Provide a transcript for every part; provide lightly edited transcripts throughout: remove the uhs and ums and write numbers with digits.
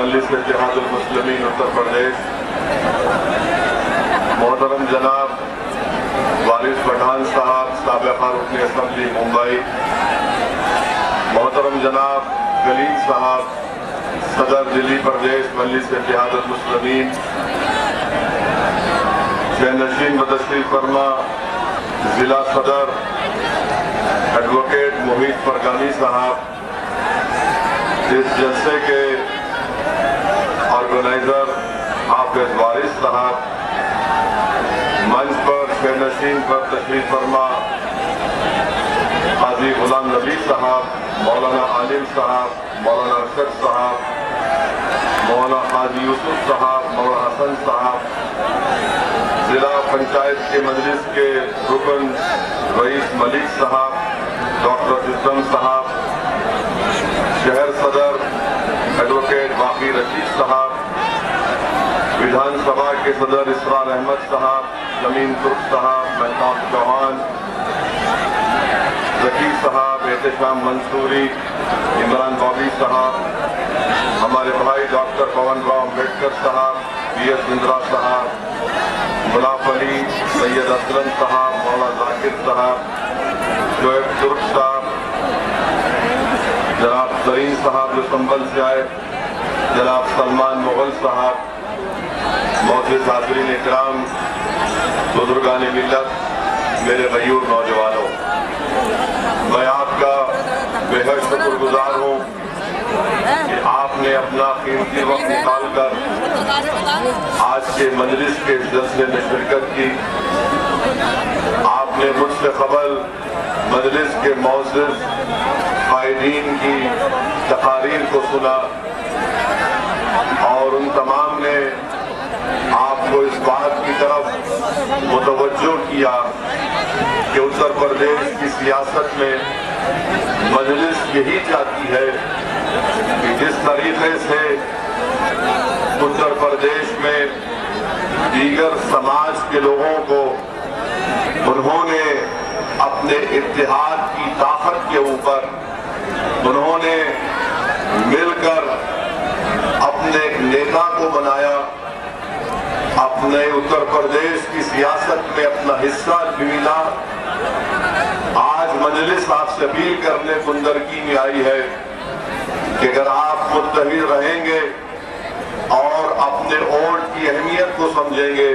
मजलिस इत्तेहादुल मुस्लिमीन उत्तर प्रदेश, मोहतरम जनाब वारिस पठान साहब साबिक़ रुकन असम्बली मुंबई, मोहतरम जनाब कलीम साहब सदर दिल्ली प्रदेश मजलिस इत्तेहादुल मुस्लिमीन, शहनशीन बतशरीफ फरमा जिला सदर एडवोकेट मोहित परगानी साहब, इस जलसे के ऑर्गेनाइजर हाफिज वारिस साहब, मंच पर शहनशीन पर तशरीफ फरमा हाजी गुलाम नबी साहब, मौलाना आलिम साहब, मौलाना अरशद साहब, मौलाना हाजी यूसुफ साहब, मौलाना हसन साहब, जिला पंचायत के मजलिस के रुकन रईस मलिक साहब, डॉक्टर इस्लाम साहब, शहर सदर एडवोकेट बाकी रशीद साहब, विधानसभा के सदर इसरार अहमद साहब, जमीन तुर्क साहब, महताब चौहान, जकीर साहब, एहतशाम मंसूरी, इमरान बॉबी साहब, हमारे भाई डॉक्टर पवन राव अम्बेडकर साहब, BS इंदिरा साहब, गुलाब अली, सैयद असलम साहब, मौलाना जाकिर साहब, शोएब तुर्क साहब, जनाब सरीन साहब जो संभल से आए, जनाब सलमान मुगल साहब, मौजूद हाज़रीन इकराम, बुजुर्गान मिल्लत, मेरे मयूर नौजवानों, मैं आपका बेहद शुक्रगुजार हूँ कि आपने अपना कीमती वक्त निकालकर आज के मजलिस के जलसे में शिरकत की। आपने मुझसे कबल मजलिस के मौजूद कायदीन की तकारीर को सुना और उन तमाम ने आपको इस बात की तरफ मुतवज्जो किया कि उत्तर प्रदेश की सियासत में मजलिस यही चाहती है कि जिस तरीके से उत्तर प्रदेश में दीगर समाज के लोगों को उन्होंने अपने इत्तेहाद की ताकत के ऊपर उन्होंने मिलकर अपने एक नेता को बनाया, अपने उत्तर प्रदेश की सियासत में अपना हिस्सा मिला। आज मजलिस आपसे अपील करने कुंदरकी में आई है कि अगर आप मुत्तहिद रहेंगे और अपने वोट की अहमियत को समझेंगे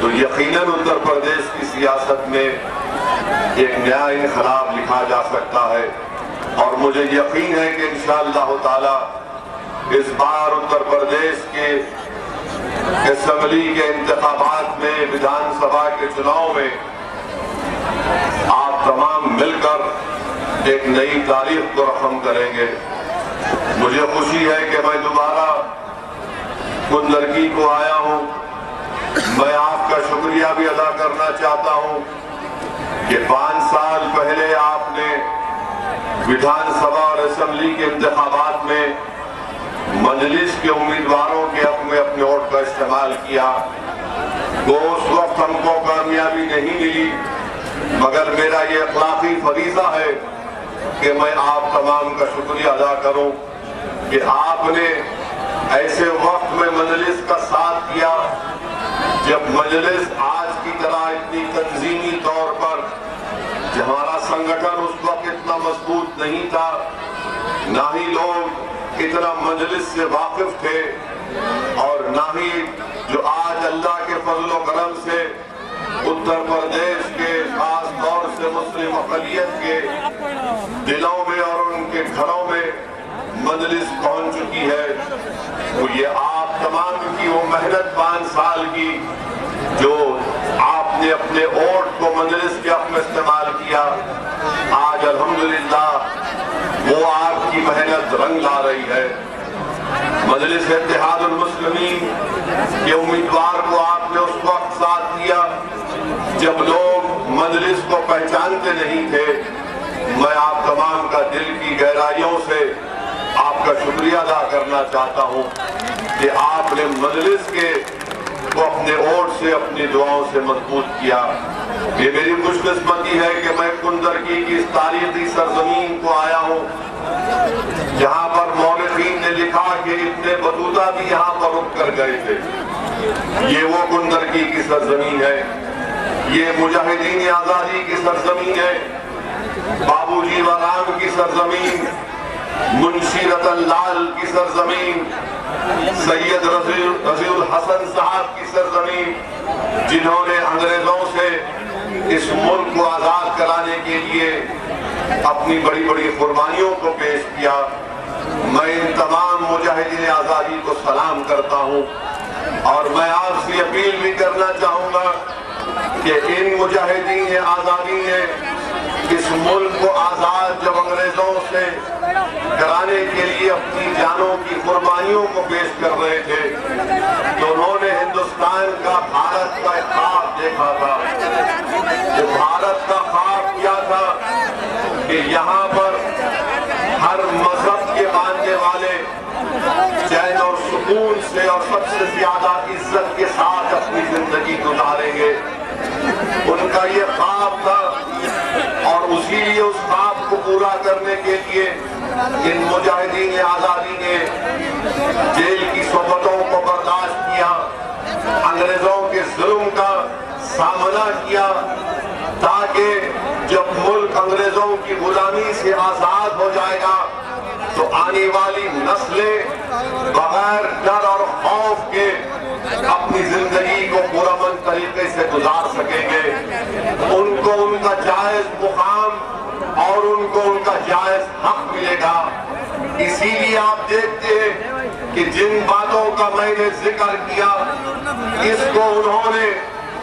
तो यकीनन उत्तर प्रदेश की सियासत में एक नया इनकलाब लिखा जा सकता है। और मुझे यकीन है कि इंशाअल्लाह ताला इस बार उत्तर प्रदेश के असेंबली के इंतखाबात में, विधानसभा के चुनाव में आप तमाम मिलकर एक नई तारीख को रकम करेंगे। मुझे खुशी है कि मैं दोबारा कुंदरकी को आया हूं। मैं आपका शुक्रिया भी अदा करना चाहता हूं कि 5 साल पहले आपने विधानसभा और असेंबली के इंतखाबात में मजलिस के उम्मीदवारों के हक में अपने वोट का इस्तेमाल किया। वो उस वक्त हमको कामयाबी नहीं मिली, मगर मेरा ये अखलाकी फरीजा है कि मैं आप तमाम का शुक्रिया अदा करूं कि आपने ऐसे वक्त में मजलिस का साथ किया जब मजलिस आज की तरह इतनी तंजीमी तौर पर, हमारा संगठन उस वक्त इतना मजबूत नहीं था, ना ही लोग इतना मजलिस से वाकिफ थे और ना ही जो आज अल्लाह के फजल व करम से उत्तर प्रदेश के खास तौर से मुस्लिम अक़लियत के दिलों में और उनके घरों में मजलिस पहुंच चुकी है। तो ये आप तमाम की वो मेहनत 5 साल की जो आपने अपने वोट को मजलिस के हक में इस्तेमाल किया, आज अल्हम्दुलिल्लाह वो आपकी मेहनत रंग ला रही है। मजलिस इत्तेहादुल मुस्लिमीन के उम्मीदवार को आपने उस वक्त साथ दिया जब लोग मजलिस को पहचानते नहीं थे। मैं आप तमाम का दिल की गहराइयों से आपका शुक्रिया अदा करना चाहता हूं कि आपने मजलिस के को अपने वोट से, अपनी दुआओं से मजबूत किया। ये मेरी खुशकिस्मती है कि मैं कुंदरकी की इस तारीखी सरजमीन को आया हूँ जहां पर मौलवीन ने लिखा कि इब्ने बतूता भी यहां पर रुक कर गए थे। ये वो गुंदरकी की सरजमीन है, ये मुजाहिदीन आजादी की सरजमीन है, बाबूजी वराम की सरजमीन, मुंशी रतन लाल की सरजमीन, सैयद रजीउल हसन साहब की सरजमीन, जिन्होंने अंग्रेजों से इस मुल्क को आजाद कराने के लिए अपनी बड़ी बड़ी कुर्बानियों को पेश किया। मैं इन तमाम मुजाहिदीन आजादी को सलाम करता हूँ और मैं आपसे अपील भी करना चाहूंगा कि इन मुजाहिदीन आजादी ने इस मुल्क को आजाद जब अंग्रेजों से कराने के लिए अपनी जानों की कुर्बानियों को पेश कर रहे थे तो उन्होंने हिंदुस्तान का, भारत का एक ख्वाब देखा था। ये भारत का ख्वाब क्या था कि यहाँ पर हर मजहब के मानने वाले चैन और सुकून से और सबसे ज्यादा इज्जत के साथ अपनी जिंदगी गुजारेंगे। उनका ये ख्वाब था और उसी लिए उस ख्वाब को पूरा करने के लिए इन मुजाहिदीन आजादी ने जेल की सोबतों को बर्दाश्त किया, अंग्रेजों के जुल्म का सामना किया, ताकि जब मुल्क अंग्रेजों की गुलामी से आजाद हो जाएगा तो आने वाली नस्लें बगैर डर और खौफ के अपनी जिंदगी को पुरअमन तरीके से गुजार सकेंगे। उनको उनका जायज मुकाम और उनको उनका जायज हक मिलेगा। इसीलिए आप देखते हैं कि जिन बातों का मैंने जिक्र किया, इसको उन्होंने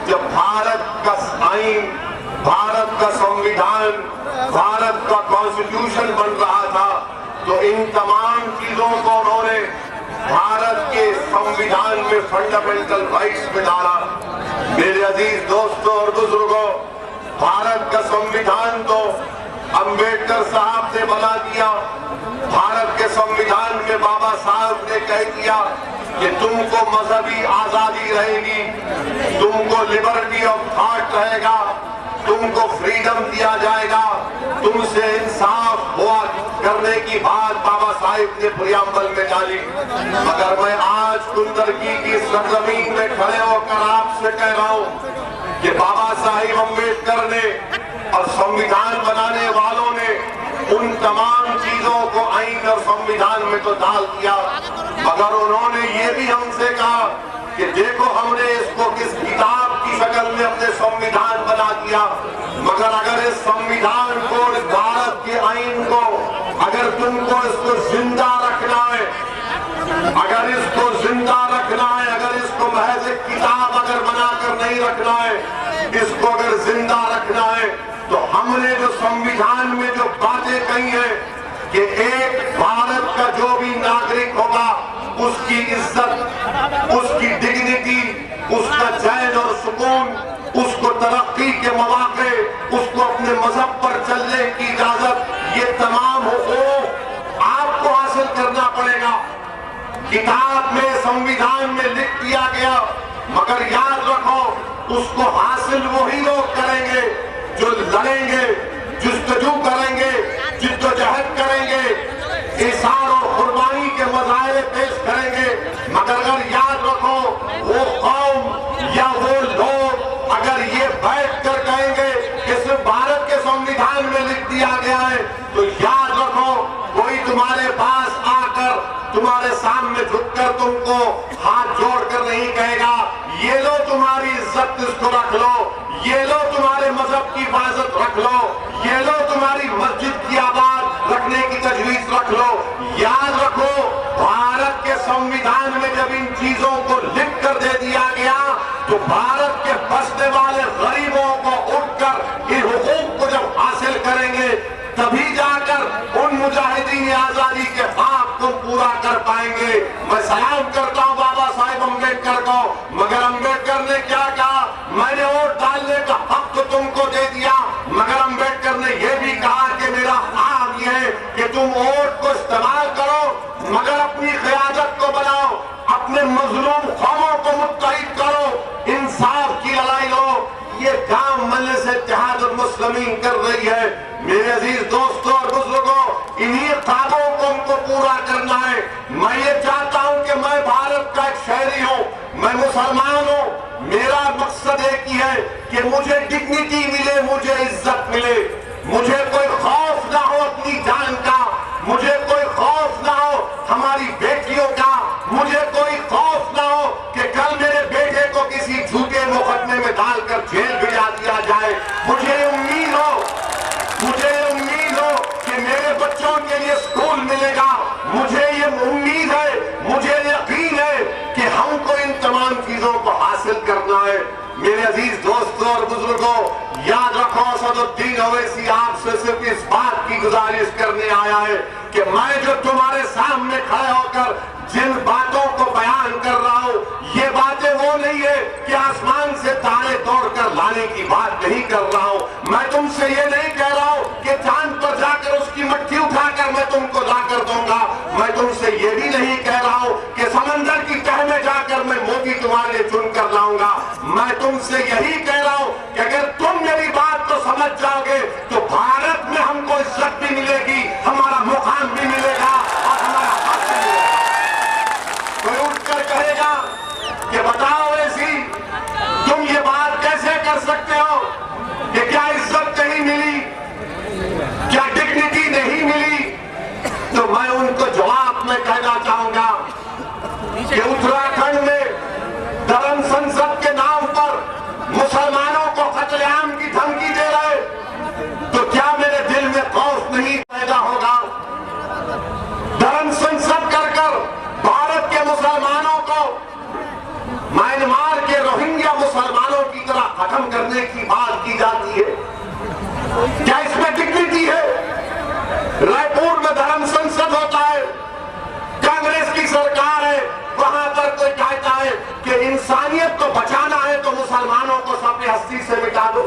जब भारत का आईन, भारत का संविधान, भारत का कॉन्स्टिट्यूशन बन रहा था तो इन तमाम चीजों को उन्होंने भारत के संविधान में फंडामेंटल राइट्स में डाला। मेरे अजीज दोस्तों और बुजुर्गों, भारत का संविधान तो अंबेडकर साहब ने बना दिया। भारत के संविधान में बाबा साहब ने कह दिया कि तुमको मजहबी आजादी रहेगी, तुमको लिबर्टी ऑफ थॉट रहेगा, तुमको फ्रीडम दिया जाएगा, तुमसे इंसाफ हुआ करने की बात बाबा साहिब ने प्रियम्बल में डाली। मगर मैं आज कुंदरकी की सरजमीन में खड़े होकर आपसे कह रहा हूं कि बाबा साहिब अम्बेडकर ने और संविधान बनाने वालों ने उन तमाम चीजों को आईन और संविधान में तो डाल दिया, मगर उन्होंने ये भी हमसे कहा कि देखो हमने इसको किस किताब की शक्ल में अपने संविधान बना दिया, मगर अगर इस संविधान को, इस भारत के आईन को अगर तुमको इसको जिंदा रखना है, अगर इसको जिंदा रखना है, अगर इसको महज एक किताब अगर बनाकर नहीं रखना है, इसको अगर जिंदा रखना है तो हमने जो संविधान में जो बातें कही है कि एक भारत का जो भी नागरिक होगा उसकी इज्जत, उसकी डिग्निटी, उसका चैन और सुकून, उसको तरक्की के मौके, उसको अपने मजहब पर चलने की इजाजत, ये तमाम हुकूक आपको हासिल करना पड़ेगा। किताब में, संविधान में लिख दिया गया, मगर याद रखो उसको हासिल वही लोग करेंगे जो लड़ेंगे, जुस्तजू करेंगे, जिद्दोजहद करेंगे, इसार और कुर्बानी के मज़ाहिर पेश करेंगे। मगर अगर याद रखो वो कौम या वो लोग अगर ये बैठ कर कहेंगे कि सिर्फ भारत के संविधान में लिख दिया गया है, तो याद रखो कोई तुम्हारे पास आकर तुम्हारे सामने झुककर तुमको हाथ जोड़कर नहीं कहेगा ये लो तुम्हारी इज्जत, इसको रख लो, ये लो तुम्हारे मजहब की हिफाजत रख लो, ये लो तुम्हारी मस्जिद की आबाद रखने की तजवीज रख लो। याद रखो भारत के संविधान में जब इन चीजों को लिख कर दे दिया गया तो भारत के बसने वाले गरीबों को उठकर इन हुकूक को जब हासिल करेंगे तभी जाकर उन मुजाहिदीन आजादी के ख्वाब को पूरा कर पाएंगे। मैं सलाम करता हूं बाबा साहेब अम्बेडकर को, मगर अम्बेडकर ने क्या कहा, मैंने वोट डालने का हक तो तुमको दे दिया, मगर अम्बेडकर ने यह भी कहा कि मेरा ख्वाब यह है कि तुम वोट को इस्तेमाल करो मगर अपनी क़यादत को बनाओ, अपने मजलूम कौमों को मुत्तहिद करो, इंसाफ की लड़ाई लो। ये काम मजलिस इत्तेहाद मुस्लिमीन कर रही है। मेरे अजीज दोस्तों और बुजुर्गों, इन्हीं पूरा करना है। मैं ये चाहता हूं कि मैं भारत का एक शहरी हूं, मैं मुसलमान हूं। मेरा मकसद एक ही है कि मुझे डिग्निटी मिले, मुझे इज्जत मिले, मुझे कोई खौफ ना हो अपनी जान का, मुझे कोई खौफ ना हो हमारी बेटियों का, मुझे कोई खौफ ना हो कि कल मेरे बेटे को किसी झूठे मुकदमे में डालकर जेल भिजा दिया जाए। मुझे उम्मीद हो कि मेरे बच्चों के लिए स्कूल मिलेगा। मुझे ये उम्मीद है, मुझे यकीन है कि हमको इन तमाम चीजों को हासिल करना है। मेरे अजीज दोस्तों और बुजुर्गों, याद रखो, असदुद्दीन ओवैसी आपसे सिर्फ इस बात की गुजारिश करने आया है कि मैं जो तुम्हारे सामने खड़े होकर जिन बातों को बयान कर रहा हूं, ये बातें वो नहीं है कि आसमान से तारे तोड़कर लाने की बात नहीं कर रहा हूं। मैं तुमसे ये नहीं कह रहा हूं कि चांद पर जाकर उसकी मट्टी उठाकर मैं तुमको लाकर दूंगा। मैं तुमसे ये भी नहीं कह रहा हूं कि समंदर की तह में जाकर मैं मोती तुम्हारे लिए चुन कर लाऊंगा। मैं तुमसे यही कह रहा हूं कि अगर तुम मेरी बात को समझ जाओगे तो भारत में हमको इज्जत भी मिलेगी, हमारा मुकाम भी मिलेगा और हमारा हक भी मिलेगा। कोई उठकर कहेगा कि बताओ ऐसी तुम ये बात कैसे कर सकते हो कि क्या इज्जत नहीं मिली, क्या डिग्निटी नहीं मिली, तो मैं उनको जवाब में कहना चाहूंगा कि उत्तराखंड में धर्म संसद के नाम पर मुसलमानों को कत्लेआम की धमकी दे रहे, तो क्या मेरे दिल में खौफ नहीं पैदा होगा? धर्म संसद कर भारत के मुसलमानों को म्यांमार के रोहिंग्या मुसलमानों की तरह खत्म करने की बात की जाती है। क्या इसमें डिग्निटी है? रायपुर में धर्म संसद होता है, कांग्रेस की सरकार है, वहां पर कोई कहता है कि इंसानियत को बचाना है तो मुसलमानों को सबकी हस्ती से मिटा दो।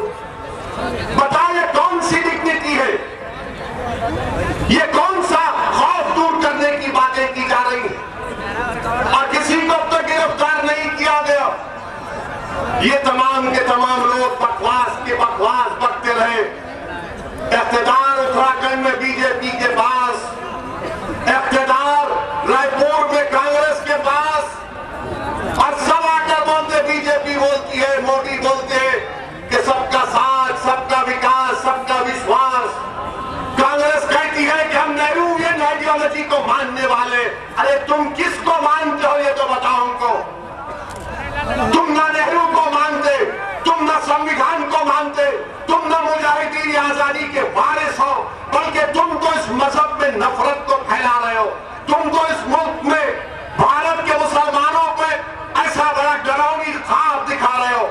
बताइए कौन सी डिग्निटी है? ये कौन सा खौफ दूर करने की बातें की जा रही है? और किसी को अब तक गिरफ्तार नहीं किया गया। ये तमाम के तमाम लोग बकवास के बकवास बकते रहे। इख्तिदार उत्तराखंड में बीजेपी के पास, इख्तिदार रायपुर में कांग्रेस के पास, और सब आकर बोलते, बीजेपी बोलती है, मोदी बोलते हैं कि सबका साथ, सबका विकास, सबका विश्वास। कांग्रेस कहती है कि हम नेहरूवियन आइडियोलॉजी को मानने वाले। अरे तुम किसको मानते हो ये तो बताओ हमको। तुम ना नेहरू को मानते, तुम ना संविधान को मानते, तुम ना मुजाहिदीन आजादी के वारिस हो, बल्कि तुम तो इस मजहब में नफरत को फैला रहे हो। तुम तो इस मुल्क में भारत के मुसलमानों पे ऐसा बड़ा डरावनी ख्वाब दिखा रहे हो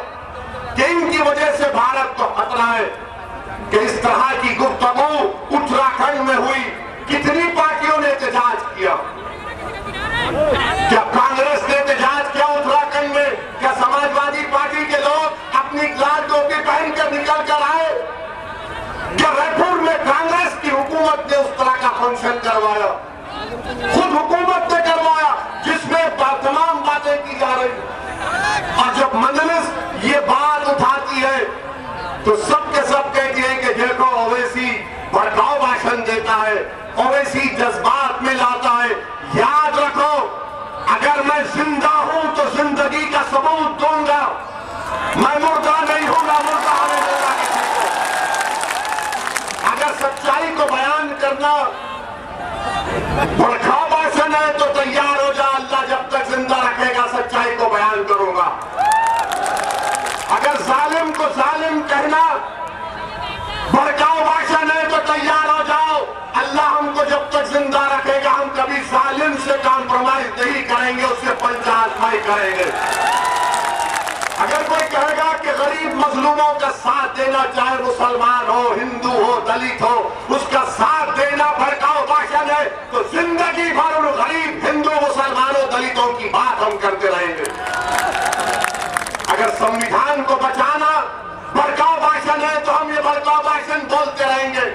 कि इनकी वजह से भारत को खतरा है। कि इस तरह की गुफ्तगू उत्तराखंड में हुई, कितनी पार्टियों ने एहतजाज किया? क्या कांग्रेस ने एहतजाज किया उत्तराखंड में? क्या समाजवादी पार्टी के लोग अपनी लाल टोपी पहनकर निकल कर आए? क्या रायपुर में कांग्रेस की हुकूमत ने उस तरह का फंक्शन करवाया? खुद हुकूमत ने करवाया, जिसमें तमाम बातें की जा रही। और जब मजलिस ये बात उठाती है तो सबके सब कहती है कि देखो ओवैसी भड़काऊ भाषण देता है, ओवैसी जज्बात में लाता है। याद रखो, अगर मैं जिंदा हूं तो जिंदगी का सबूत दूंगा। मैं मुर्दा नहीं हूंगा, मुर्दा होने दूंगा किसी को। अगर सच्चाई को बयान करना भड़काऊ भाषण है तो तैयार हो जा, अल्लाह जब तक जिंदा रखेगा सच्चाई को बयान करूंगा। अगर जालिम को जालिम कहना भड़काऊ भाषण है तो तैयार हो जाओ, अल्लाह हमको जब तक जिंदा रखेगा हम कभी जालिम से कॉम्प्रोमाइज नहीं करेंगे, उससे पंचायतमाई करेंगे। अगर कोई कहेगा कि गरीब मजलूमों का साथ देना, चाहे मुसलमान हो, हिंदू हो, दलित हो, उसका साथ देना भड़काऊ भाषण है, तो जिंदगी भर उन गरीब हिंदू, मुसलमानों, दलितों की बात हम करते रहेंगे। अगर संविधान को बचाना भड़काऊ भाषण है तो हम ये भड़काऊ भाषण बोलते रहेंगे।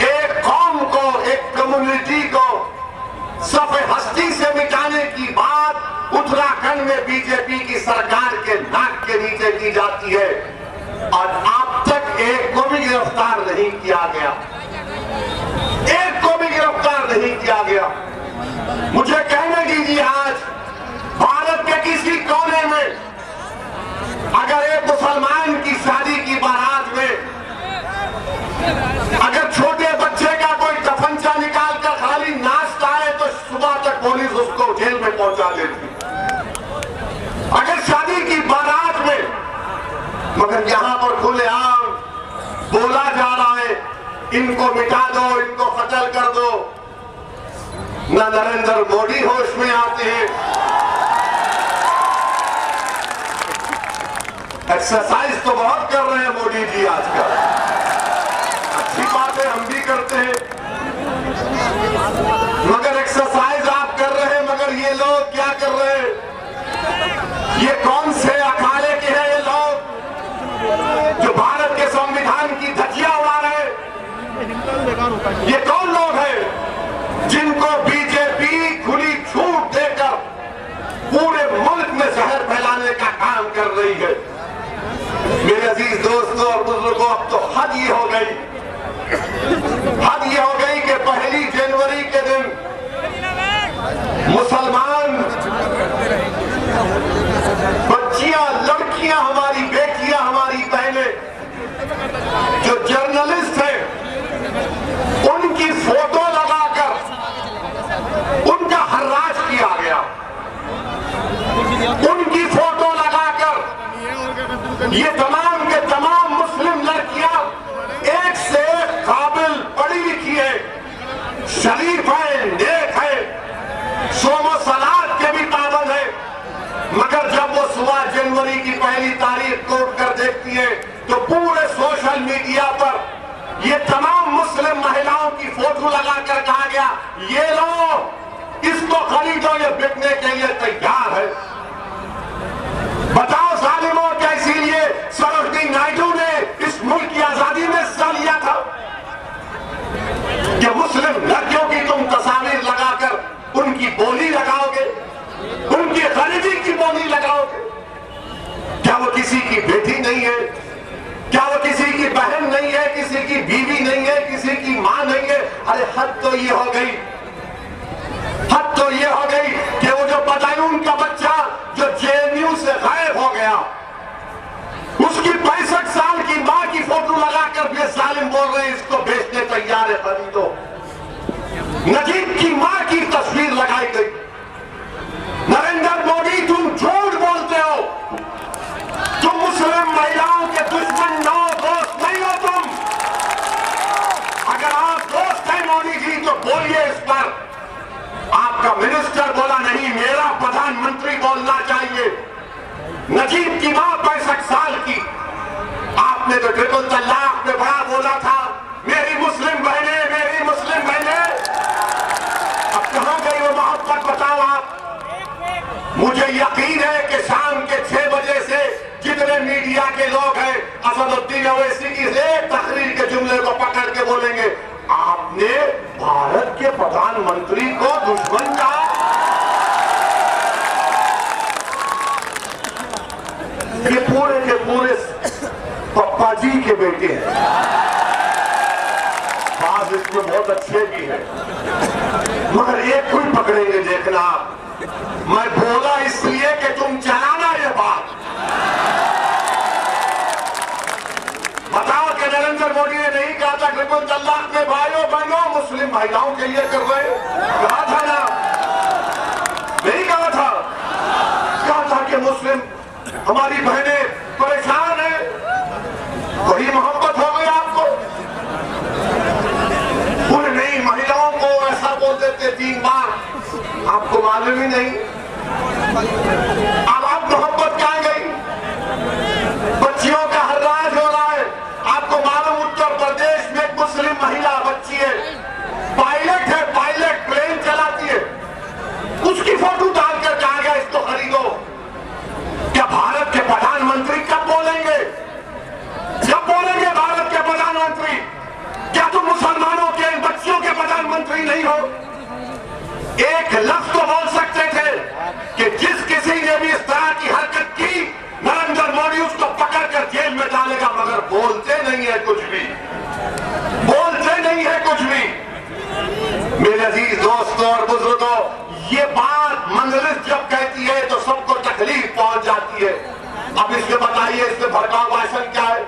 एक कौम को, एक कम्युनिटी को सफे हस्ती से मिटाने की बात उत्तराखंड में बीजेपी की सरकार के नाक के नीचे की जाती है और अब तक एक को भी गिरफ्तार नहीं किया गया, एक को भी गिरफ्तार नहीं किया गया। मुझे कहने दीजिए, आज भारत के किसी कोने में अगर एक मुसलमान की शादी की बारात में अगर छोटे बच्चे का कोई कफनचा निकाल कर खाली नाचता है तो सुबह तक पुलिस उसको जेल में पहुंचा देती। अगर शादी की बारात में, मगर यहां पर खुलेआम बोला जा रहा है इनको मिटा दो, इनको कत्ल कर दो। न नरेंद्र मोदी होश में आते हैं। एक्सरसाइज तो बहुत कर रहे हैं मोदी जी आजकल, अच्छी बातें हम भी करते हैं, मगर एक्सरसाइज आप कर रहे हैं, मगर ये लोग क्या कर रहे हैं? ये कौन से अखाड़े के हैं ये लोग जो भारत के संविधान की धज्जियां उड़ा रहे हैं? ये कौन लोग हैं जिनको बीजेपी खुली छूट देकर पूरे मुल्क में जहर फैलाने का काम कर रही है? मेरे अजीज दोस्तों और बुजुर्गों, अब तो हद ये हो गई, हद ये हो गई कि 1 जनवरी के दिन मुसलमान बच्चियां, लड़कियां, हमारी बेटियां, हमारी बहनें जो जर्नलिस्ट हैं उनकी फोटो लगाकर उनका हर्राज किया गया। उनकी फोटो लगाकर ये तमाम के तमाम मुस्लिम लड़कियां एक से एक काबिल, पढ़ी लिखी है, शरीफ है, नेक है, सोमो सलात के भी पाबंद है, मगर जब वो 16 जनवरी की 1 तारीख को उठकर देखती है तो पूरे सोशल मीडिया पर ये तमाम मुस्लिम महिलाओं की फोटो लगाकर कहा गया ये लो, इसको खरीदो, ये बिकने के लिए तैयार है। बताओ जालिमों, क्या इसीलिए सरोजिनी नायडू ने इस मुल्क की आजादी में हिस्सा लिया था कि मुस्लिम लड़कियों की तुम तस्वीर लगाकर उनकी बोली लगाओगे, उनकी गरीबी की बोली लगाओगे? क्या वो किसी की बेटी नहीं है? क्या वो किसी की बहन नहीं है, किसी की बीवी नहीं है, किसी की मां नहीं है? अरे हद तो ये हो गई, हद तो ये हो गई कि वो जो बदायूं का बच्चा जो जेएनयू से गायब हो गया, उसकी 65 साल की मां की फोटो लगाकर ये जालिम बोल रहे हैं इसको बेचने तैयार है, खरीदो। नजीब की मां की तस्वीर लगाई गई। नरेंद्र मोदी, तुम झूठ बोलते हो, तुम मुस्लिम महिलाओं के दुश्मन हो, दोस्त नहीं हो तुम। अगर आप दोस्त हैं मोदी जी तो बोलिए इस पर। आपका मिनिस्टर बोला नहीं, मेरा प्रधानमंत्री बोलना चाहिए। नजीब की मां 65 साल की, आपने तो ट्रिपल तलाक में बड़ा बोला था, मेरी मुस्लिम बहनें, मेरी मुस्लिम बहनें। अब कहां गई वो मोहब्बत, बताओ आप। मुझे यकीन है कि शाम के 6 बजे से जितने मीडिया के लोग हैं असदुद्दीन ओवैसी की एक तकरीर के जुमले को पकड़ के बोलेंगे आपने भारत के प्रधानमंत्री को दुश्मन कहा। ये पूरे के पूरे पप्पा जी के बेटे हैं, बात इसमें बहुत अच्छे भी है, मगर एक कोई पकड़ेंगे देखना आप। मैं बोला इसलिए कि तुम चलाना ये बात। बताओ कि नरेंद्र मोदी ने नहीं कहा था ट्रिपल तलाक में भाइयों बहनों मुस्लिम महिलाओं के लिए कर रहे, कहा था ना? नहीं कहा था? कहा था कि मुस्लिम हमारी बहनें परेशान है, वही मोहब्बत हो गई आपको। बोले नहीं, महिलाओं को ऐसा बोल देते 3 बार, आपको मालूम ही नहीं। अब आप मोहब्बत कहां गई? बच्चियों का हर्राज हो रहा है। आपको मालूम उत्तर प्रदेश में एक मुस्लिम महिला बच्ची है, पायलट है, पायलट प्लेन चलाती है, उसकी फोटो डालकर कहा गया इसको खरीदो। क्या भारत के प्रधानमंत्री कब बोलेंगे? जब बोलेंगे भारत के प्रधानमंत्री, क्या तुम मुसलमानों के बच्चियों के प्रधानमंत्री नहीं हो? एक लफ्ज तो बोल सकते थे कि जिस किसी ने भी इस तरह की हरकत की नरेंद्र मोदी उसको पकड़कर जेल में डालेगा, मगर बोलते नहीं है कुछ भी, बोलते नहीं है कुछ भी। मेरे अजीज दोस्तों और बुजुर्गों, ये बात मंजलिस जब कहती है तो सबको तकलीफ पहुंच जाती है। अब इसमें बताइए, इसमें भड़काऊ भाषण क्या है?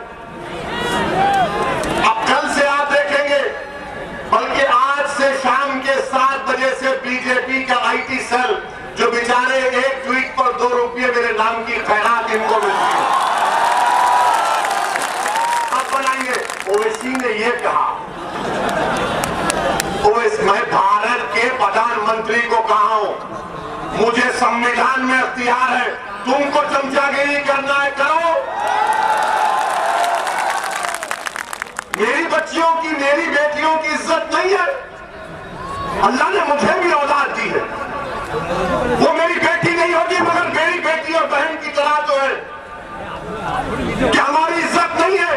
अब कल से आप देखेंगे, बल्कि आज से शाम के 7 बजे से बीजेपी का IT सेल, जो बेचारे एक ट्वीट पर 2 रुपये मेरे नाम की खैरात इनको मिलती है, अब बनाएंगे। ओवैसी ने यह कहा, मैं भारत के प्रधानमंत्री को कहा हूं, मुझे संविधान में अख्तियार है, तुमको चमचागिरी करना है करो। मेरी बच्चियों की, मेरी बेटियों की इज्जत नहीं है? अल्लाह ने मुझे भी औलाद दी है, वो मेरी बेटी नहीं होगी मगर मेरी बेटी और बहन की तरह तो है। क्या हमारी इज्जत नहीं है?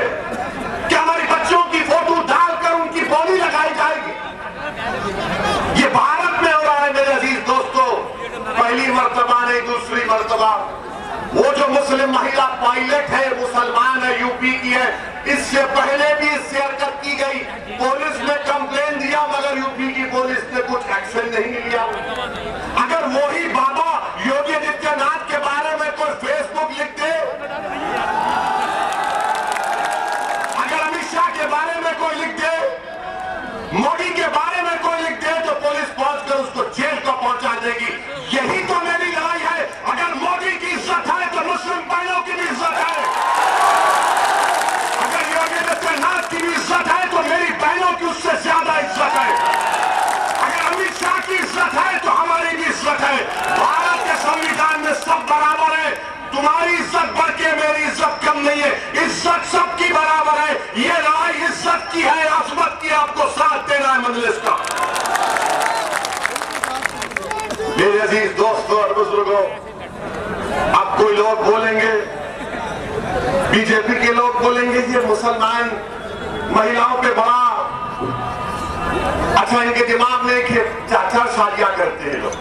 क्या हमारी बच्चों की फोटो डालकर उनकी बोली लगाई जाएगी? ये भारत में हो रहा है मेरे अजीज दोस्तों, पहली मर्तबा नहीं, दूसरी मर्तबा। वो जो मुस्लिम महिला पायलट है, मुसलमान है, यूपी की है, इससे पहले भी इससे हरकत की गई, पुलिस ने कंप्लेन दिया मगर यूपी की पुलिस ने कुछ एक्शन नहीं लिया। अगर वही बाबा योगी आदित्यनाथ के बारे में कोई फेसबुक लिख दे, अगर अमित शाह के बारे में कोई लिख दे, मोदी के बारे में कोई लिख दे, तो पुलिस पहुंचकर उसको जेल को पहुंचा देगी। यही तो मेरी लड़ाई है। अगर मोदी की इज्जत है तो मुस्लिम भाइयों की भी इज्जत है, अगर योगी आदित्यनाथ की भी इज्जत है तो मेरी बहनों की उससे ज्यादा इज्जत है, अगर अमित शाह की इज्जत है तो हमारी भी इज्जत है। भारत के संविधान में सब बराबर है, तुम्हारी इज्जत बढ़ के मेरी इज्जत कम नहीं है, इज्जत सबकी बराबर है। ये लड़ाई इज्जत की है, आसमत की, आपको साथ देना है मजलिस का। मेरे अजीज दोस्तों और बुजुर्गों, अब कोई लोग बोलेंगे, बीजेपी के लोग बोलेंगे ये मुसलमान महिलाओं पे बड़ा अच्छा, इनके दिमाग में कि 4 शादियां करते हैं लोग।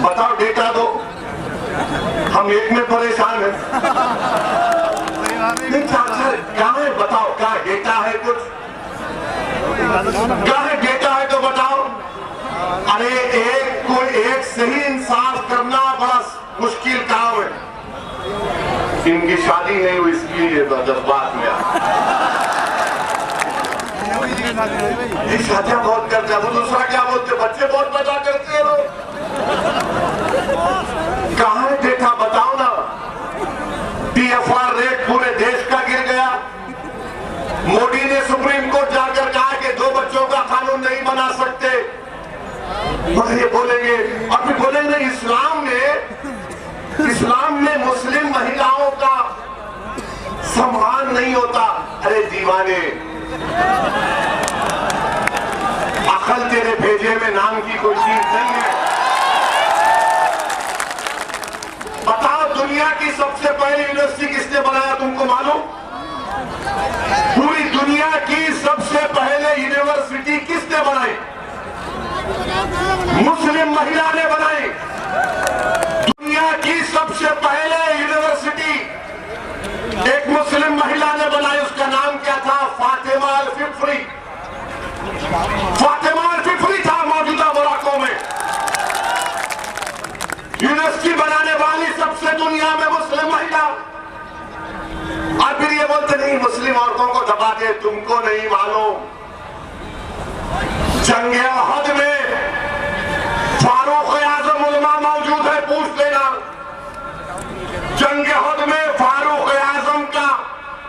बताओ, डेटा दो, हम एक में परेशान हैं। नहीं, 4 क्या है बताओ, क्या डेटा है? कुछ क्या है डेटा है तो बताओ। अरे एक सही इंसाफ करना बड़ा मुश्किल काम है। इनकी शादी नहीं हुई, इसकी जज्बात में ये शादियां बहुत करते हैं। वो दूसरा क्या बोलते, बच्चे बहुत पैदा करते हैं लोग। कहाँ है डेटा बताओ ना। TFR रेट पूरे देश का गिर गया। मोदी ने सुप्रीम कोर्ट जाकर कहा कि 2 बच्चों का कानून नहीं बना सकते, मगर ये बोलेंगे, और फिर बोलेंगे इस्लाम में मुस्लिम महिलाओं का सम्मान नहीं होता। अरे दीवाने, अकल तेरे भेजे में नाम की कोई चीज नहीं है। बताओ, दुनिया की सबसे पहली यूनिवर्सिटी किसने बनाया, तुमको मालूम? पूरी दुनिया की सबसे पहले यूनिवर्सिटी किसने बनाई? मुस्लिम महिला ने बनाई। दुनिया की सबसे पहले यूनिवर्सिटी एक मुस्लिम महिला ने बनाई। उसका नाम क्या था? फातिमा अल-फिफ्री। फातिमा अल-फिफ्री था मौजूदा मोरक्को में। यूनिवर्सिटी बनाने वाली सबसे दुनिया में मुस्लिम महिला। और फिर ये बोलते नहीं मुस्लिम औरतों को दबाते, तुमको नहीं मालूम, जंगे अहद में फारूक आजम उलमा मौजूद है, पूछ लेना। जंगे अहद में फारूक आजम का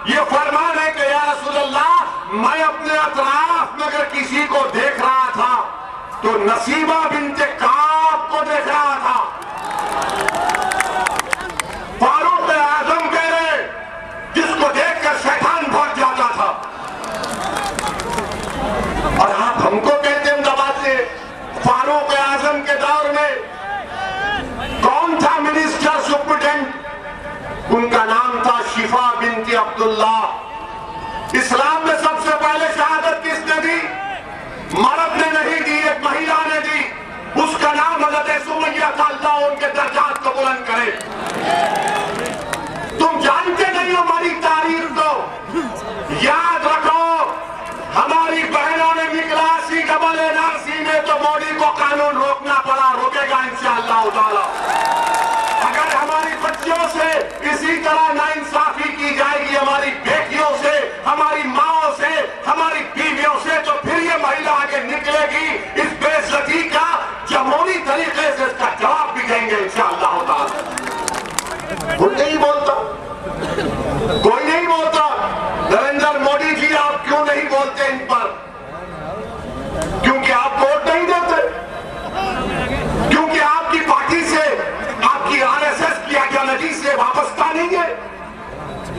ये फरमान है कि या रसूलल्लाह, मैं अपने अतराफ में अगर किसी को देख रहा था तो नसीबा बिन्ते काब को देख रहा था। फारूक आजम कह रहे, जिसको देखकर शैतान भाग जाता था। और आप हमको कहते हैं दबाते। फारूक आजम के दौर में कौन था मिनिस्टर सुप्रिटेंडेंट? उनका नाम था शिफा बिन्ती अब्दुल्ला। इस्लाम में सबसे पहले शहादत किसने दी? मर्द ने नहीं दी, एक महिला ने दी। उसका नाम हज़रत सुमैया था। अल्लाह उनके दर्जात को बुलंद करे। तुम जानते नहीं हो हमारी तारीख को, याद रखो। हमारी बहनों ने भी क्लासी डबल एनआरसी में तो मोदी ताला। अगर हमारी बच्चियों से इसी तरह नाइंसाफी की जाएगी, हमारी बेटियों से, हमारी माओं से, हमारी बीवियों से, तो फिर ये महिला आगे निकलेगी इस बेइज्जती का जमहूरी तरीके से इसका जवाब भी देंगे इंशाअल्लाह ताला। कोई नहीं बोलता, कोई नहीं बोलता। नरेंद्र मोदी जी, आप क्यों नहीं बोलते इन पर? क्योंकि आप वोट नहीं देते, क्योंकि आपकी पार्टी से, आपकी आरएसएस की आइडियोलॉजी से वाबस्ता नहीं है।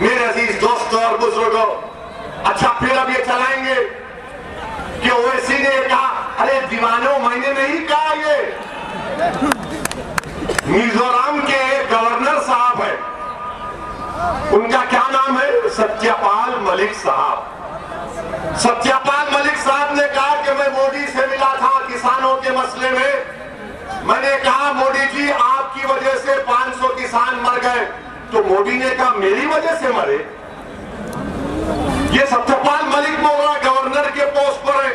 मेरे अजीज दोस्तों और बुजुर्गों, अच्छा फिर अब ये चलाएंगे कि ओवैसी ने कहा, अरे दीवानों, मैंने नहीं कहा। ये मिजोरम के गवर्नर साहब है, उनका क्या नाम है? सत्यपाल मलिक साहब। सत्यपाल मलिक साहब ने कहा कि मैं मोदी से मिला था किसानों के मसले में। मैंने कहा, मोदी जी, आपकी वजह से 500 किसान मर गए। तो मोदी ने कहा, मेरी वजह से मरे? ये सत्यपाल मलिक बोल रहा, गवर्नर के पोस्ट पर है,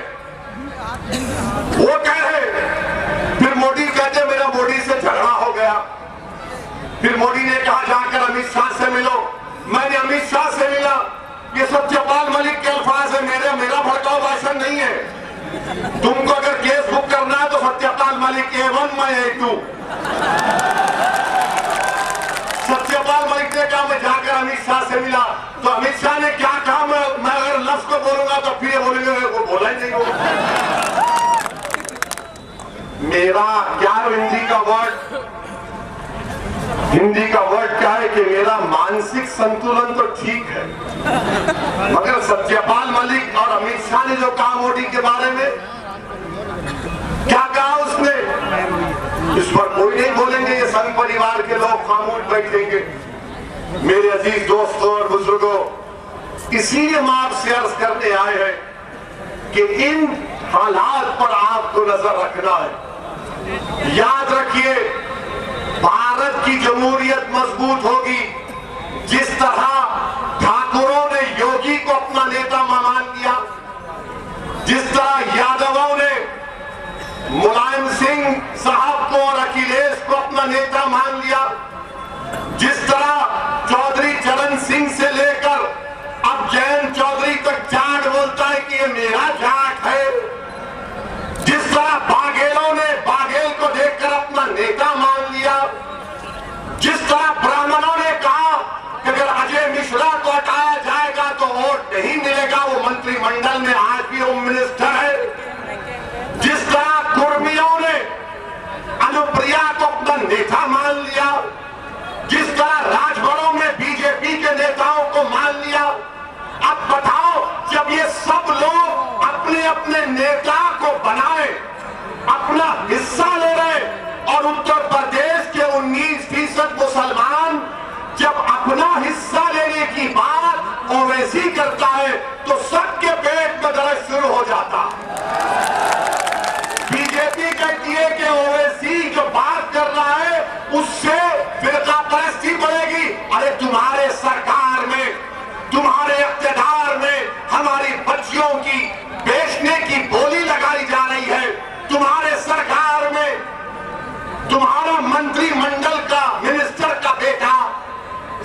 वो कह रहे। फिर मोदी कहते, मेरा मोदी से झगड़ा हो गया। फिर मोदी ने कहा, जाकर अमित शाह से मिलो। मैंने अमित शाह से मिला। ये सत्यपाल मलिक के अल्फाज है, मेरा भड़काऊ भाषण नहीं है। तुमको अगर केस बुक करना है तो सत्यपाल मलिक A1, मैं A2। सत्यपाल मलिक ने कहा, मैं जाकर अमित शाह से मिला। तो अमित शाह ने क्या कहा? मैं अगर लफ्ज को बोलूंगा तो फिर बोलेंगे वो बोला ही नहीं। वो मेरा क्या हिंदी का वर्ड क्या है कि मेरा मानसिक संतुलन तो ठीक है, मगर सत्यपाल मलिक और अमित शाह ने जो कहा मोदी के बारे में, क्या कहा उसने, इस पर कोई नहीं बोलेंगे। ये संघ परिवार के लोग खामोश बैठेंगे। मेरे अजीज दोस्तों और बुजुर्गों, इसीलिए हम आपसे अर्ज करने आए हैं कि इन हालात पर आपको नजर रखना है। याद रखिए, भारत की जमहूरियत मजबूत होगी जिस तरह ठाकुरों ने योगी को अपना नेता मान लिया, जिस तरह यादवों ने मुलायम सिंह साहब को और अखिलेश को अपना नेता मान लिया, जिस तरह चौधरी चरण सिंह से लेकर अब जयंत चौधरी तक जाट बोलता है कि ये मेरा जाट है, जिस तरह बाघेलों ने बाघेल को देखकर अपना नेता मान लिया, जिस तरह ब्राह्मणों ने कहा कि अगर अजय मिश्रा को हटाया जाएगा तो वोट नहीं मिलेगा, वो मंत्रिमंडल में आज भी होम मिनिस्टर है, जिस तरह कुर्मियों ने अनुप्रिया को अपना नेता मान लिया, जिस तरह राजभरों में बीजेपी के नेताओं को मान लिया। अब बताओ, जब ये सब लोग अपने अपने नेता को बनाए, अपना हिस्सा ले रहे, और उत्तर प्रदेश के 19% मुसलमान जब अपना हिस्सा लेने की बात ओवैसी करता है तो सबके पेट में दर्द शुरू हो जाता। बीजेपी कहती है कि ओवैसी जो बात कर रहा है उससे फिरका परस्ती बढ़ेगी। अरे तुम्हारे सरकार में, तुम्हारे इख्तियार में हमारी बच्चियों की बेचने की बोली लगाई जा रही है। तुम्हारे सरकार में तुम्हारा मंत्रिमंडल का मिनिस्टर का बेटा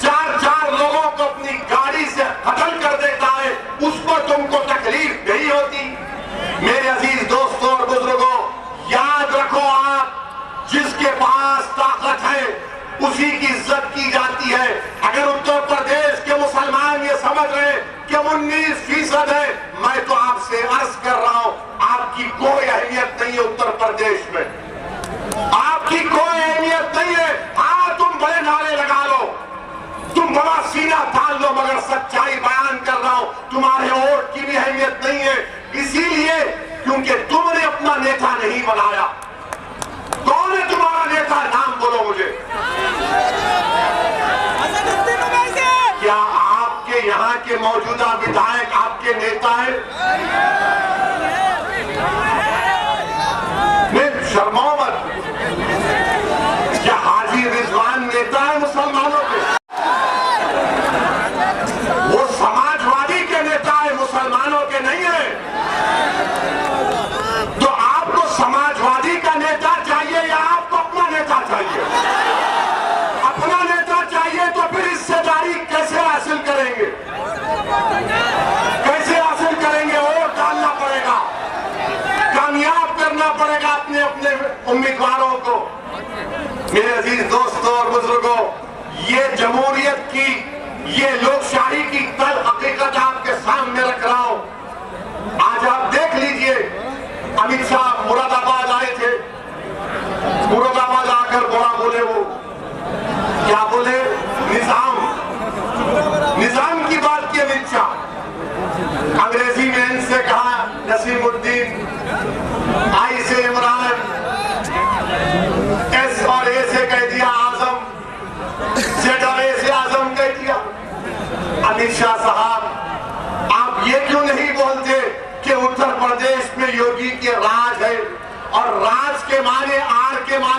4 लोगों को अपनी गाड़ी से कत्ल कर देता है, उस पर तुमको तकलीफ नहीं होती। मेरे अजीज दोस्तों और बुजुर्गों, याद रखो, आप जिसके पास ताकत है उसी की इज्जत की जाती है। अगर उत्तर प्रदेश के मुसलमान ये समझ रहे कि 19% है, मैं तो आपसे अर्ज कर रहा हूं, आपकी कोई अहमियत नहीं है उत्तर प्रदेश में, आपकी कोई अहमियत नहीं है। हाँ, तुम बड़े नारे लगा लो, तुम बड़ा सीना तान लो, मगर सच्चाई बयान कर रहा हूं, तुम्हारे वोट की भी अहमियत नहीं है। इसीलिए क्योंकि तुमने अपना नेता नहीं बनाया। कौन है तुम्हारा नेता? नाम बोलो मुझे। क्या आपके यहाँ के मौजूदा विधायक आपके नेता हैं? शर्माओ मत। क्या हाजी रिजवान नेता है मुसलमानों के? वो समाजवादी के नेता है, मुसलमानों के नहीं है। तो आपको समाजवादी का नेता चाहिए या आपको अपना नेता चाहिए?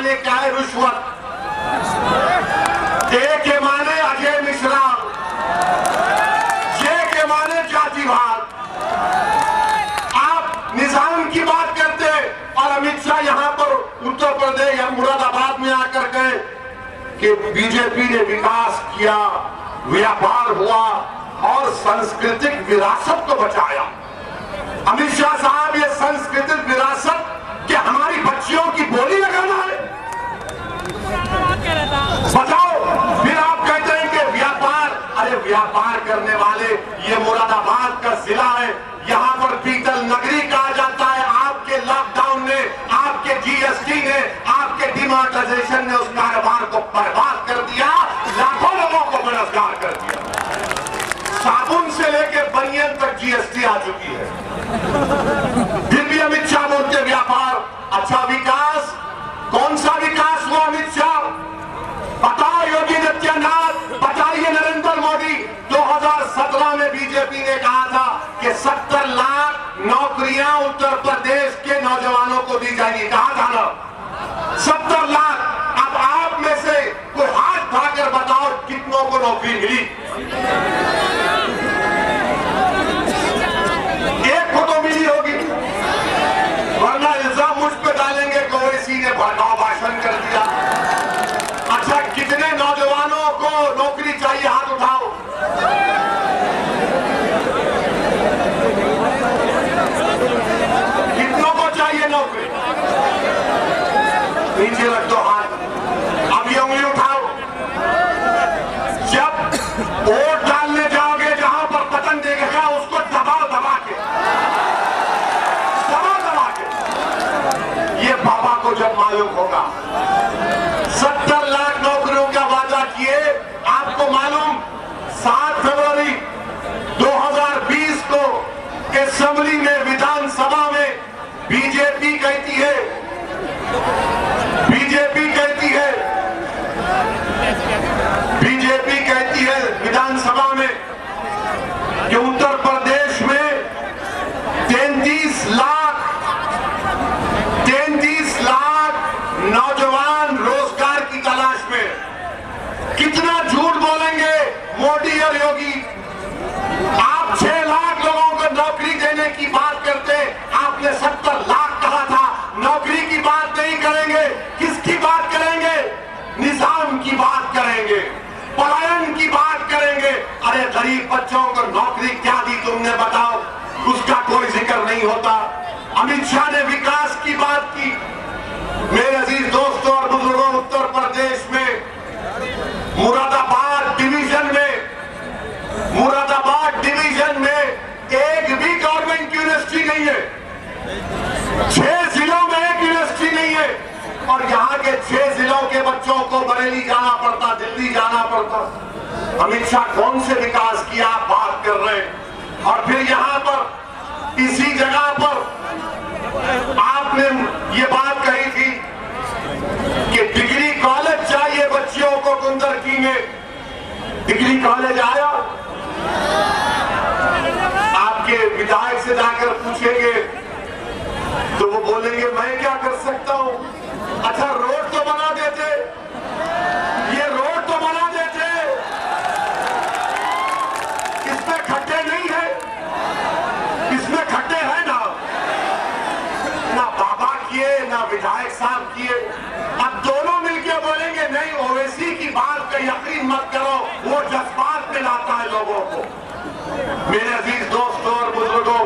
माने क्या है रिश्वत, ए के माने अजय मिश्रा, जे के माने जातिवाद। आप निजाम की बात करते और अमित शाह यहां पर उत्तर प्रदेश या मुरादाबाद में आकर कहे कि बीजेपी ने विकास किया, व्यापार हुआ और सांस्कृतिक विरासत को बचाया। अमित शाह साहब, ये सांस्कृतिक विरासत क्या हमारी बच्चियों की बोली लगाना है? बताओ। फिर आप कहते हैं कि व्यापार, अरे व्यापार करने वाले, ये मुरादाबाद का जिला है, यहाँ पर पीतल नगरी कहा जाता है। आपके लॉकडाउन ने, आपके जीएसटी ने, आपके डिमोनेटाइजेशन ने उस कारोबार को बर्बाद कर दिया, लाखों लोगों को बेरोजगार कर दिया। साबुन से लेकर बनियन तक जीएसटी आ चुकी है। फिर भी अमित शाह बोलते व्यापार। अच्छा, विकास, कौन सा विकास हुआ अमित शाह? बताओ योगी आदित्यनाथ, बताइए नरेंद्र मोदी। 2017 में बीजेपी ने कहा था कि 70 लाख नौकरियां उत्तर प्रदेश के नौजवानों को दी जाएगी। कहा था ना, 70 लाख। अब आप में से कोई हाथ उठाकर बताओ कितनों को नौकरी मिली? एक को तो मिली होगी, वरना इल्जाम मुझ पे डालेंगे कि ओवैसी ने भड़काऊ भाषण कर दिया। अच्छा, कितने नौजवानों को नौकरी चाहिए? हाथ उठाओ। कितनों को चाहिए नौकरी? नीचे रख दो हाथ। अब ये उंगली उठाओ। जब वोट डालने जाओगे, जहां पर बटन देखेगा उसको दबाओ, दबा के। ये बाबा को जब मालूम होगा 70 लाख नौकरियों का वादा किए। आपको मालूम 7 फरवरी 2020 को असेंबली में, विधानसभा में बीजेपी कहती है विधानसभा में कि उत्तर प्रदेश में 33 लाख नौजवान रोजगार की तलाश में। कितना झूठ बोलेंगे मोदी और योगी? आप 6 लाख लोगों को नौकरी देने की बात करते, आपने 70 लाख कहा था। नौकरी की बात नहीं करेंगे, किसकी बात करेंगे? निजाम की बात करेंगे, पलायन की बात करेंगे। अरे गरीब बच्चों को नौकरी क्या दी तुमने, बताओ? उसका कोई जिक्र नहीं होता। अमित शाह ने विकास की बात की। मेरे अजीज दोस्तों और बुजुर्गों, उत्तर प्रदेश में मुरादाबाद डिवीजन में एक भी गवर्नमेंट यूनिवर्सिटी नहीं है। 6 जिलों में एक यूनिवर्सिटी नहीं है, और यहाँ के 6 जिलों के बच्चों को बरेली जाना पड़ता, दिल्ली जाना पड़ता। अमित शाह कौन से विकास की आप बात कर रहे हैं? और फिर यहाँ पर इसी जगह पर आपने ये बात कही थी कि डिग्री कॉलेज चाहिए बच्चियों को कुंदरकी में। डिग्री कॉलेज आया? आपके विधायक से जाकर पूछेंगे तो वो बोलेंगे मैं क्या कर सकता हूं। अच्छा, रोड तो बना देते, ये रोड तो बना देते, इसमें खड्डे नहीं है, इसमें खड्डे हैं ना बाबा किए ना विधायक साहब किए। अब दोनों मिलकर बोलेंगे नहीं, ओवैसी की बात का यकीन मत करो, वो जज्बात में लाता है लोगों को। मेरे अजीज दोस्तों और बुजुर्गों,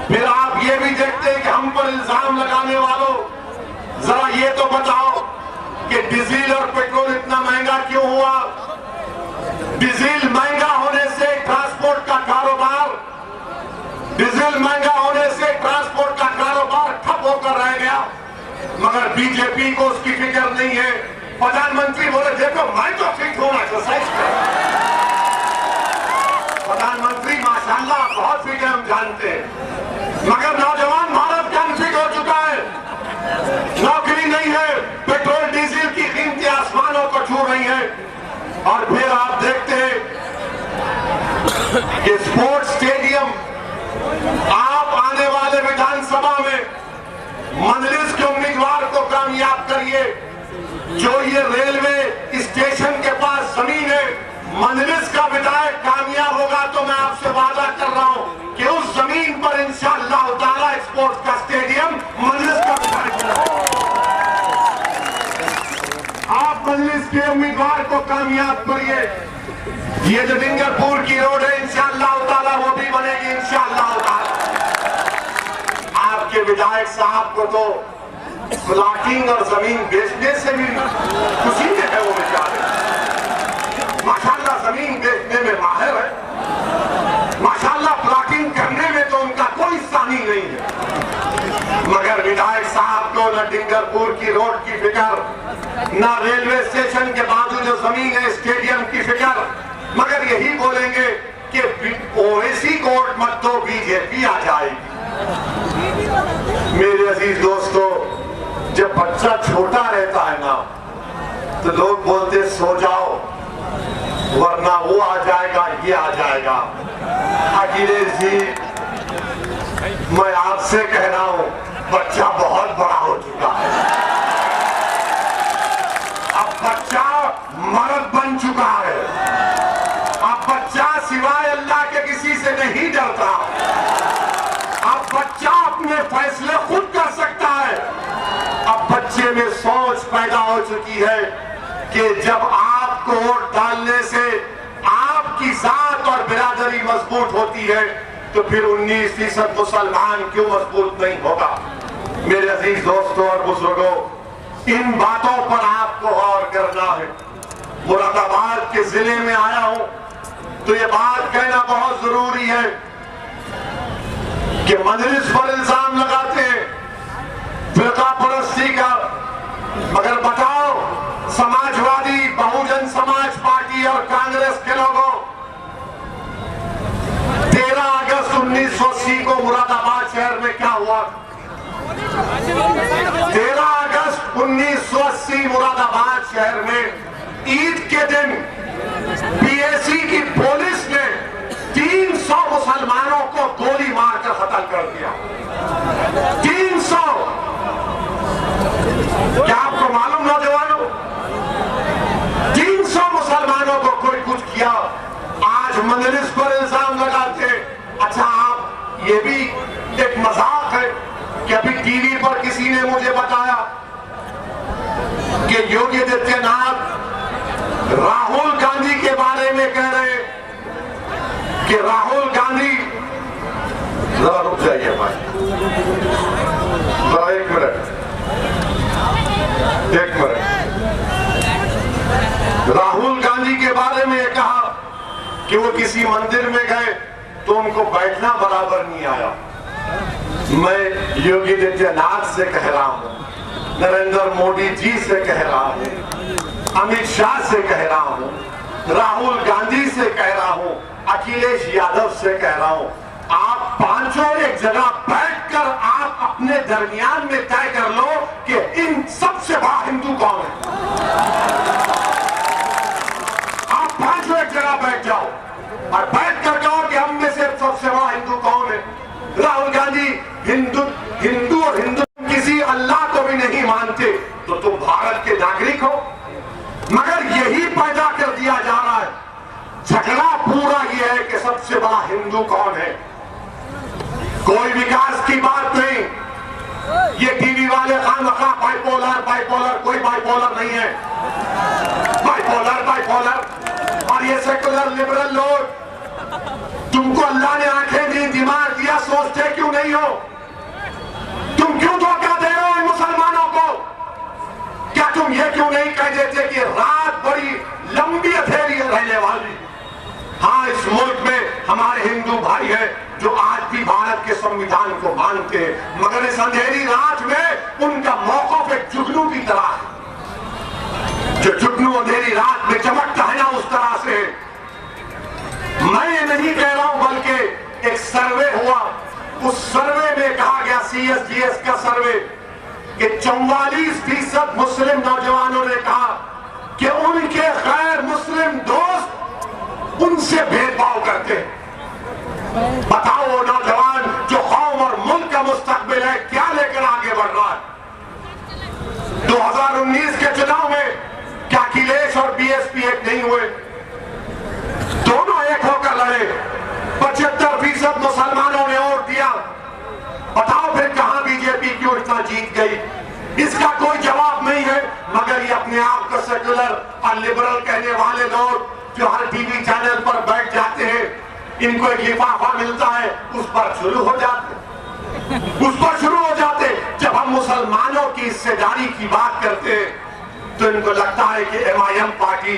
फिर आप ये भी देखते हैं कि हम पर इल्जाम लगाने वालों, जरा ये तो बताओ कि डीजल और पेट्रोल इतना महंगा क्यों हुआ? डीजल महंगा होने से ट्रांसपोर्ट का कारोबार ठप होकर रह गया, मगर बीजेपी को उसकी फिक्र नहीं है। प्रधानमंत्री बोले देखो मैं तो फिट हूं, एक्सरसाइज कर। प्रधानमंत्री माशाल्लाह बहुत फिट है, हम जानते हैं, मगर नौजवान भारत का अनफिट हो चुका है। नौकरी नहीं है, पेट्रोल डीजल की कीमतें आसमानों को छू रही हैं। और फिर आप देखते हैं कि स्पोर्ट्स स्टेडियम, आप आने वाले विधानसभा में मजलिस के उम्मीदवार को कामयाब करिए, जो ये रेलवे स्टेशन के पास जमीन है, मजलिस का विधायक कामयाब होगा तो मैं आपसे वादा कर रहा हूं कि उस जमीन पर इंशाअल्लाह ताला स्पोर्ट्स का स्टेडियम मजलिस का विधायक होगा। आप मजलिस के उम्मीदवार को कामयाब करिए। ये जो डिंगरपुर की रोड है इंशाअल्लाह ताला वो भी बनेगी इंशाअल्लाह ताला। आपके विधायक साहब को तो प्लाटिंग और जमीन बेचने से भी खुशी में है वो बेचारे। माशाल्लाह जमीन बेचने में माहिर है, माशाल्लाह प्लाटिंग करने में तो उनका कोई सानी नहीं है। मगर विधायक साहब को न डिंगरपुर की रोड की फिक्र, न रेलवे स्टेशन के बाजू जो जमीन है स्टेडियम की फिक्र, मगर यही बोलेंगे कि ओवैसी कोर्ट मत तो बीजेपी आ जाएगी। मेरे अजीज दोस्तों, जब बच्चा छोटा रहता है ना तो लोग बोलते सो जाओ वरना वो आ जाएगा, ये आ जाएगा। अखिलेश जी, मैं आपसे कह रहा हूं बच्चा बहुत बड़ा हो चुका है। अब बच्चा मर्द बन चुका है। अब बच्चा सिवाय अल्लाह के किसी से नहीं डरता। अब बच्चा अपने फैसले खुद कर सकता है। अब बच्चे में सोच पैदा हो चुकी है कि जब आपको वोट डालने से आपकी जात और बिरादरी मजबूत होती है तो फिर 19% मुसलमान क्यों मजबूत नहीं होगा। मेरे अजीज दोस्तों और बुजुर्गों, इन बातों पर आपको गौर करना है। मुरादाबाद के जिले में आया हूं तो ये बात कहना बहुत जरूरी है कि मजलिस पर इल्जाम लगाते हैं फिरका परस्ती का, मगर बताओ समाजवादी, बहुजन समाज पार्टी और कांग्रेस के लोगों, 13 अगस्त 1980 को मुरादाबाद शहर में क्या हुआ? 13 अगस्त 1980 मुरादाबाद शहर में ईद के दिन पीएसी की पुलिस ने 300 मुसलमानों को गोली मारकर कत्ल कर दिया। 300। क्या आपको मालूम नौजवानों, 300 मुसलमानों को कोई कुछ किया। आज मजलिस पर इल्जाम लगाते। अच्छा, आप ये भी एक मजाक है कि अभी टीवी पर किसी ने मुझे बताया कि योगी आदित्यनाथ राहुल गांधी के बारे में कह रहे हैं कि राहुल गांधी, जरा रुक जाइए भाई, जरा एक मिनट। राहुल गांधी के बारे में कहा कि वो किसी मंदिर में गए तो उनको बैठना बराबर नहीं आया। मैं योगी आदित्यनाथ से कह रहा हूं, नरेंद्र मोदी जी से कह रहा हूं, अमित शाह से कह रहा हूं, राहुल गांधी से कह रहा हूं, अखिलेश यादव से कह रहा हूं, आप पांचों एक जगह बैठकर आप अपने दरमियान में तय कर लो कि इन सबसे बड़ा हिंदू कौन है। आप पांचों एक जगह बैठ जाओ और बैठ कर कहो कि हम में से सबसे बड़ा हिंदू कौन है। राहुल गांधी हिंदू और हिंदू किसी अल्लाह को भी नहीं मानते तो तुम भारत के नागरिक हो। मगर यही पैदा कर दिया जा रहा है। झगड़ा पूरा ये है कि सबसे बड़ा हिंदू कौन है। कोई विकास की बात नहीं। ये टीवी वाले खामखा बाइपोलर बाइपोलर, कोई बाइपोलर नहीं है। बाइपोलर और ये सेकुलर लिबरल लोग, तुमको अल्लाह ने आंखें दी, दिमाग दिया, सोचते क्यों नहीं हो? तुम क्यों धोखा दे रहे हो इन मुसलमानों को? क्या तुम ये क्यों नहीं कह देते कि रात बड़ी लंबी अंधेरी रहने वाली? हाँ, इस मुल्क में हमारे हिंदू भाई हैं जो आज भी भारत के संविधान को मानते हैं, मगर इस अंधेरी रात में उनका मौक़िफ़ एक जुगनू की तरह है। जो जुगनू अंधेरी रात में चमकता है ना, उस तरह से मैं ये नहीं कह रहा हूं, बल्कि एक सर्वे हुआ, उस सर्वे में कहा गया, CSGS का सर्वे, कि 44% मुस्लिम नौजवानों ने कहा कि उनके गैर मुस्लिम दोस्त उनसे भेदभाव करते हैं। बताओ वो नौजवान जो कौम और मुल्क का मुस्तकबिल है, क्या लेकर आगे बढ़ रहा है? 2019 के चुनाव में एक नहीं हुए, दोनों एक होकर लड़े। 75% मुसलमानों ने वोट दिया। बताओ फिर कहां बीजेपी क्यों इतना जीत गई? इसका कोई जवाब नहीं है। मगर ये अपने आप को सेक्युलर और लिबरल कहने वाले लोग जो हर टीवी चैनल पर बैठ जाते हैं, इनको एक लिफाफा मिलता है, उस पर शुरू हो जाते। जब हम मुसलमानों की हिस्सेदारी की बात करते हैं तो इनको लगता है कि MIM पार्टी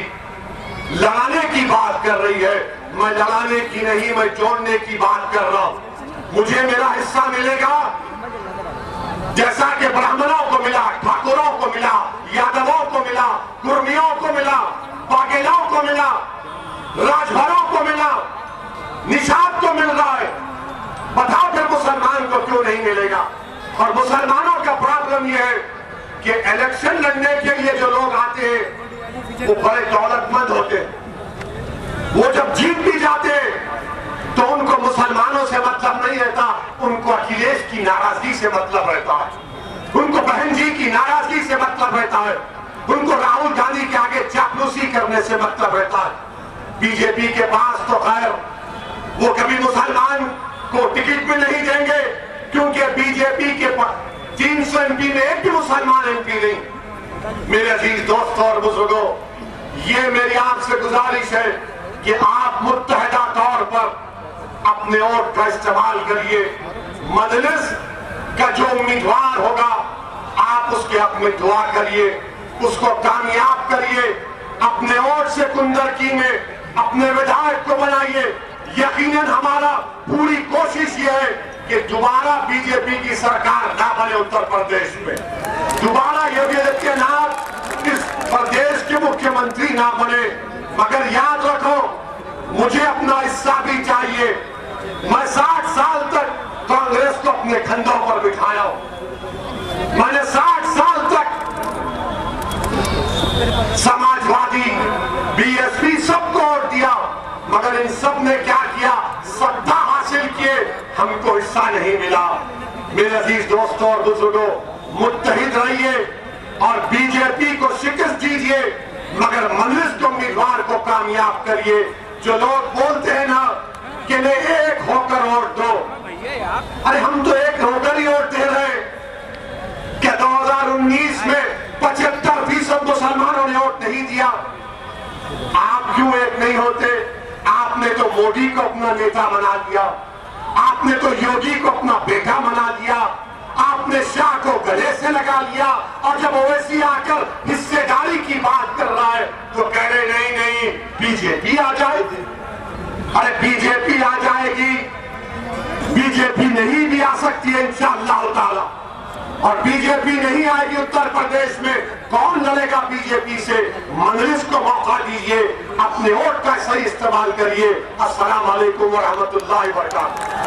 लड़ाने की बात कर रही है। मैं लड़ाने की नहीं, मैं जोड़ने की बात कर रहा हूं। मुझे मेरा हिस्सा मिलेगा जैसा कि ब्राह्मणों को मिला, ठाकुरों को मिला, यादवों को मिला, कुर्मियों को मिला, बाघेलों को मिला, राजभरों को मिला, निषाद को मिल रहा है। बताओ फिर मुसलमान को क्यों नहीं मिलेगा? और मुसलमानों का प्रॉब्लम यह है कि इलेक्शन लड़ने के लिए जो लोग आते हैं वो बड़े दौलतमंद होते हैं। वो जब जीत भी जाते हैं तो उनको मुसलमानों से मतलब नहीं रहता, उनको अखिलेश की नाराजगी से मतलब रहता है, उनको बहन जी की नाराजगी से मतलब रहता है, उनको राहुल गांधी के आगे चापलूसी करने से मतलब रहता है। बीजेपी के पास तो खैर वो कभी मुसलमान को टिकट में नहीं देंगे, क्योंकि बीजेपी के 300 MP में एक भी मुसलमान MP नहीं। मेरे अजीज दोस्तों और बुजुर्गों, ये मेरी आपसे गुजारिश है कि आप मुत्तहिदा तौर पर अपने वोट का इस्तेमाल करिए। मजलिस का जो उम्मीदवार होगा आप उसके हक में दुआ करिए, उसको कामयाब करिए। अपने वोट से कुंदरकी में अपने विधायक को बनाइए। यकीनन हमारा पूरी कोशिश ये है कि दोबारा बीजेपी की सरकार ना बने उत्तर प्रदेश में, दोबारा योगी आदित्यनाथ इस प्रदेश के मुख्यमंत्री ना बने। मगर याद रखो, मुझे अपना हिस्सा भी चाहिए। मैं 60 साल तक कांग्रेस को अपने कंधों पर बिठाया हूं। मैंने 60 साल तक समाजवादी, BSP सबको वोट दिया, मगर इन सब ने क्या किया? सत्ता हासिल किए, हमको हिस्सा नहीं मिला। मेरे अजीज दोस्तों और बुजुर्गों, मुत्तहिद रहिए और बीजेपी को शिकस्त दीजिए, मगर मजलिस के उम्मीदवार को कामयाब करिए। जो लोग बोलते हैं ना कि नहीं एक होकर वोट दो, अरे हम तो एक होकर ही वोट दे रहे हैं। क्या 2019 में 75% मुसलमानों ने वोट नहीं दिया? आप क्यों एक नहीं होते? आपने तो मोदी को अपना नेता बना दिया, आपने तो योगी को अपना बेटा बना दिया, आपने शाह को गले से लगा लिया, और जब ओवैसी आकर हिस्सेदारी की बात कर रहा है तो कह रहे नहीं बीजेपी आ जाएगी। अरे बीजेपी आ जाएगी, बीजेपी नहीं भी आ सकती है इंशाअल्लाह ताला, और बीजेपी नहीं आएगी उत्तर प्रदेश में। कौन लड़ेगा बीजेपी से? मजलिस को मौका दीजिए, अपने वोट का सही इस्तेमाल करिए। अस्सलाम वालेकुम व रहमतुल्लाहि व बरकातहू।